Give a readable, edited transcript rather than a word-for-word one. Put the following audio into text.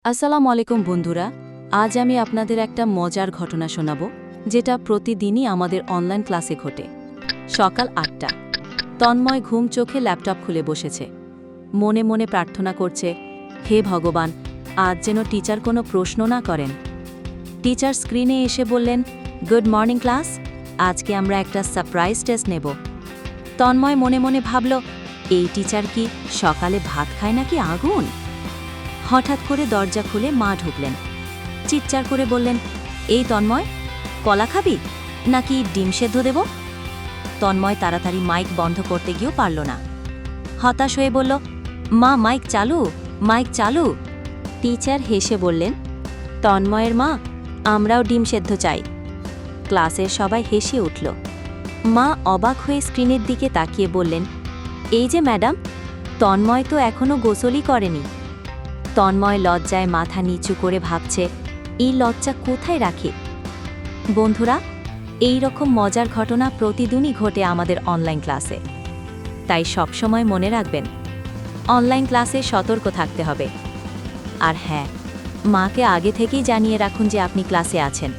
আসসালামু আলাইকুম বন্ধুরা, আজ আমি আপনাদের একটা মজার ঘটনা শোনাব যেটা প্রতিদিনই আমাদের অনলাইন ক্লাসে ঘটে। সকাল ৮টা, তন্ময় ঘুম চোখে ল্যাপটপ খুলে বসেছে। মনে মনে প্রার্থনা করছে, হে ভগবান, আজ যেন টিচার কোনো প্রশ্ন না করেন। টিচার স্ক্রিনে এসে বললেন, গুড মর্নিং ক্লাস, আজকে আমরা একটা সারপ্রাইজ টেস্ট নেব। তন্ময় মনে মনে ভাবল, এই টিচার কি সকালে ভাত খায় নাকি আগুন? হঠাৎ করে দরজা খুলে মা ঢুকলেন। চিৎকার করে বললেন, এই তন্ময়, কলা খাবি নাকি ডিম সেদ্ধ দেব? তন্ময় তাড়াতাড়ি মাইক বন্ধ করতে গিয়েও পারল না। হতাশ হয়ে বলল, মা মাইক চালু, মাইক চালু। টিচার হেসে বললেন, তন্ময়ের মা, আমরাও ডিম সেদ্ধ চাই। ক্লাসের সবাই হেসে উঠল। মা অবাক হয়ে স্ক্রিনের দিকে তাকিয়ে বললেন, এই যে ম্যাডাম, তন্ময় তো এখনো গোসলই করেনি। তন্ময় লজ্জায় মাথা নিচু করে ভাবছে, এই লজ্জা কোথায় রাখে? বন্ধুরা, এই রকম মজার ঘটনা প্রতিদিনই ঘটে আমাদের অনলাইন ক্লাসে। তাই সবসময় মনে রাখবেন, অনলাইন ক্লাসে সতর্ক থাকতে হবে। আর হ্যাঁ, মাকে আগে থেকেই জানিয়ে রাখুন যে আপনি ক্লাসে আছেন।